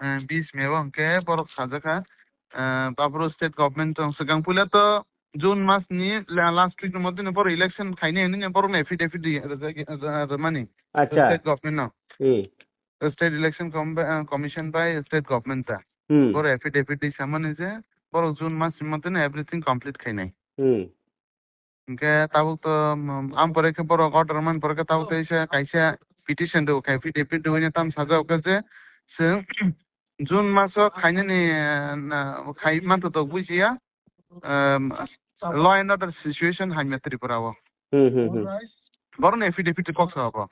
20 May hingke borok sajaka তারপরে state government সিগাং পুলে তো জুন মাস নি লাস্ট উইক মধ্যে বড় ইলেকশন খাইনে এনে বড় এফিডেভিট মানে আচ্ছা স্টেট গভর্নমেন্ট না state election commission by state government তা বড় এফিডেভিট দি সামনে যে বড় জুন মাস মধ্যে এভরিথিং কমপ্লিট খাইনাই ইনকে তাও তো আম পরে কে বড় অর্ডার মান পরে তাও তো এসে কাইসা পিটিশন দো এফিডেভিট দইনে তাম সাজা ওকে যে জুন মাসও খাইনে নি খাই মানতো তো বুঝিয়া ল এন্ড অর্ডার সিচুয়েশন হাইমে ত্রিপুরাও বড় এফিডেভিট কক্স হবো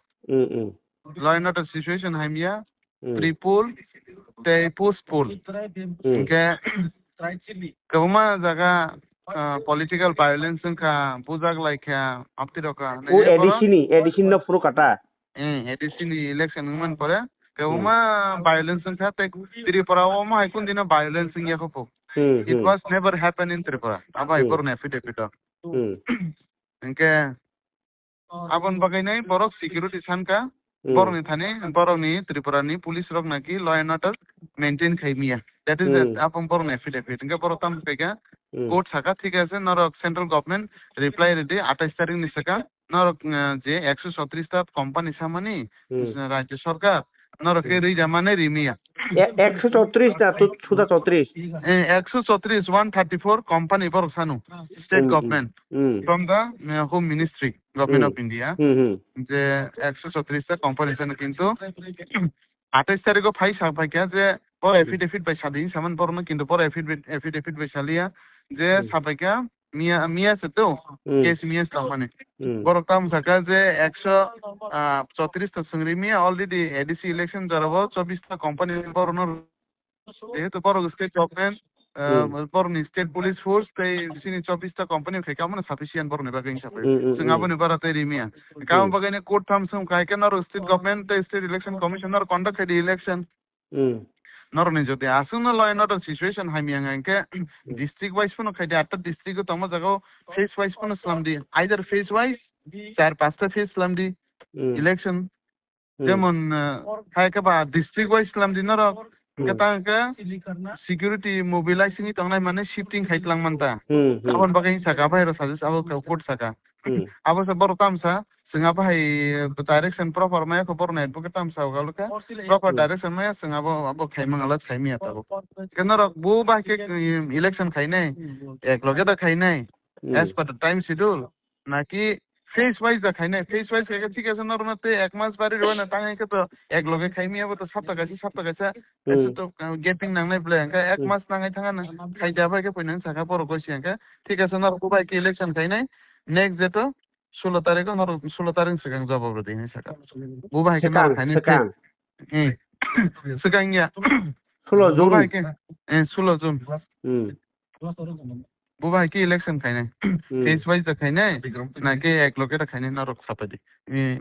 ল এন্ড অর্ডার সিচুয়েশন হাইমিয়া প্রিপুল তে পোস্টপুল ইনকে কবমা জায়গা political violence ka bujak laikha aptiroka o edition no pro kata edition election man pore kebuma violence ka te Tripura ma haikun dina violence ngia ko it was never happen in Tripura aba ipor na affidavit inke abon bagai nai borok security san ka borok ni thane borok ni Tripura ni police rok naki law and order maintain khaimia that is apon borok na affidavit inke borok tam peka court থাকা ঠিক আছে নরক central government reply ready 28 তারিখ নিছেকা নরক যে 136টা company সামানি রাজ্য সরকার নরকে রি জামানে রিমিয়া 134 না তো সুদা 34 134 134 কোম্পানি পর সানু state government from the home ministry government of India যে 134টা কোম্পানি সানু কিন্তু 28 তারিখও ফাই সাফাইকা যে পর এফিডেভিট বাই সাদি সামান পরনো কিন্তু পর এফিডেভিট বাই সালিয়া যে সাফাইকা মিয়া সেতো কেস মিয়া সামানে বড় কাম থাকা যে 134টা সংগ্রি মিয়া অলরেডি এডিসি ইলেকশন জরাবো 24টা কোম্পানি পরনো যেহেতু বড় স্টেট গভর্নমেন্ট বরনি স্টেট পুলিশ ফোর্স তাই সিনি 24টা কোম্পানি থেকে কেমন সাফিসিয়েন্ট বরনি বাগে হিসাবে সিঙ্গাবনি বারাতে রিমিয়া কাম বাগানে কোর্ট থাম সম কাইকে নর state government state election commissioner conducted election নরনি যদি আসুন ল এন্ড অর্ডার সিচুয়েশন হাইমিয়াঙ্গাকে ডিস্ট্রিক্ট ওয়াইজ কোনো খাইতে 8টা ডিস্ট্রিক্ট তো আমার জায়গাও ফেজ ওয়াইজ কোনো স্লাম দি আইদার ফেজ ওয়াইজ 4-5টা ফেজ স্লাম দি ইলেকশন যেমন খাইকে বা ডিস্ট্রিক্ট ওয়াইজ স্লাম দি নর Katangka security mobilizing it online mane shifting haitlang manta abon bagai saka ba hero suggest abo court saka abo sa bor tamsa singa ba hai direction proper maya ko por net buka tamsa galuka proper direction maya singa abo khaimang alat khaimi atabo kenara bu ba ke election khainai ek loge da khainai as per the time schedule naki face wise দেখাই না face wise খাই ঠিক আছে নরমাতে এক মাস বাড়ি রয় না তাঙ্গাইকে তো এক লগে খাইমি আবো তো সাপ্তাহ গাছে তো গেপিং নাংনাই বলে এক মাস নাঙাই থাকা না খাই যাবাইকে পয়নাং সাকা পর কইছি ঠিক আছে নর কুবাইকে ইলেকশন খাইনাই নেক্সট ডে তো 16 তারিখ নর 16 তারিখ সিগাং জবাব দিনাই সাকা বুবাইকে নর খাইনাই সিগাং ইয়া 16 জুন বুবাইকে 16 জুন বুবাই কি ইলেকশন খাইনে ফেস ওয়াইজ দেখাইনে নাকি এক লোকেটা খাইনে না রক সাপাদি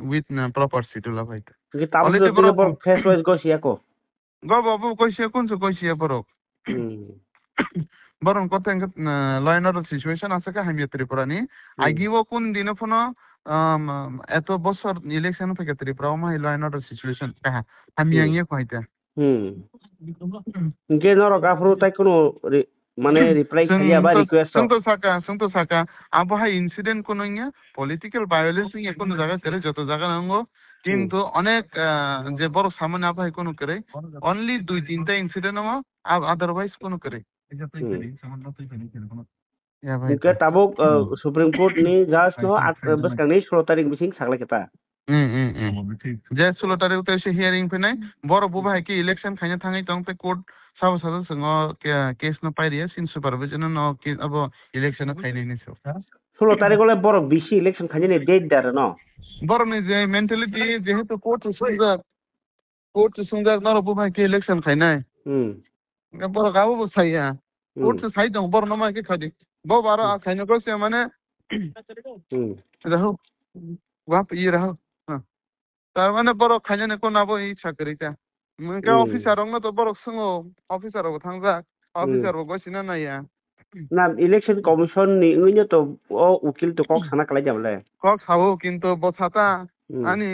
উইথ না প্রপার শিডিউল ভাই কি তাবলে তো ফেস ওয়াইজ গসিয়া কো বাবু কইছিয়া কোনছো কইছিয়া পরক বরং কথা ল এন্ড অর্ডার সিচুয়েশন আছে কা হামিয়া ত্রিপুরানি আগিও কোন দিনে ফোন এত বছর ইলেকশন থেকে ত্রিপুরা মা ল এন্ড অর্ডার সিচুয়েশন কা হামিয়া ইয়ে কইতা কে নরক আফরো তাই কোনো মানে রিপ্লাই খাইয়া বা রিকোয়েস্ট সন্ত সাকা আবহাওয়া ইনসিডেন্ট কোন ইয়া পলিটিক্যাল ভায়োলেন্স ইয়া কোন জায়গা করে যত জায়গা নাঙ্গো কিন্তু অনেক যে বড় সামনে আবহাওয়া কোন করে অনলি 2-3টা ইনসিডেন্ট আমা আদারওয়াইজ কোন করে কে তাবক সুপ্রিম কোর্ট নি জাজ নো বসকানি 16 তারিখ বিসিং সাকলা কেতা যে 16 তারিখ তো এসে হিয়ারিং ফেনাই বড় বুবাই কি ইলেকশন খাইনা থাঙাই তং পে কোর্ট সাব সাদ সঙ্গ কেস ন পাইরিয়া সিন সুপারভিজন ন কি আব ইলেকশন খাইনাই নিছো 16 তারিখ হলে বড় বিসি ইলেকশন খাইনি ডেট দার ন বড় নি যে মেন্টালিটি যেহেতু কোর্ট সুন্দর নর বুবাই কি ইলেকশন খাইনাই বড় গাবো বসাইয়া কোর্ট সাই দং বড় নমা কি খাদি বো বারো খাইনা কইছে মানে রাহো ওয়াপ ই রাহো তার মানে বড় খাইনা কোন আবো ই চাকরিটা মনকা অফিসার রং তো বড় সঙ্গ অফিসার ও থাংজা অফিসার ও গছিনা নাইয়া না ইলেকশন কমিশন নি উইনে তো ও উকিল তো কক সানা কালাই যাবলে কক সাবো কিন্তু বছাতা আনি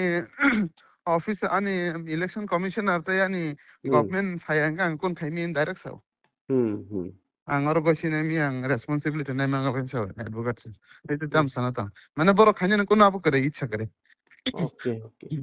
ऑफिस आणि इलेक्शन कमिशनर ते आणि गभर्नमेंट सायांग आं कोन खायमी डायरेक्ट साव आं और बसिने मी आं रेस्पॉन्सिबिलिटी नाही मांगा पण साव एडवोकेट ते दाम सानाता माने बरो खाने कोन आप करे इच्छा करे ओके ओके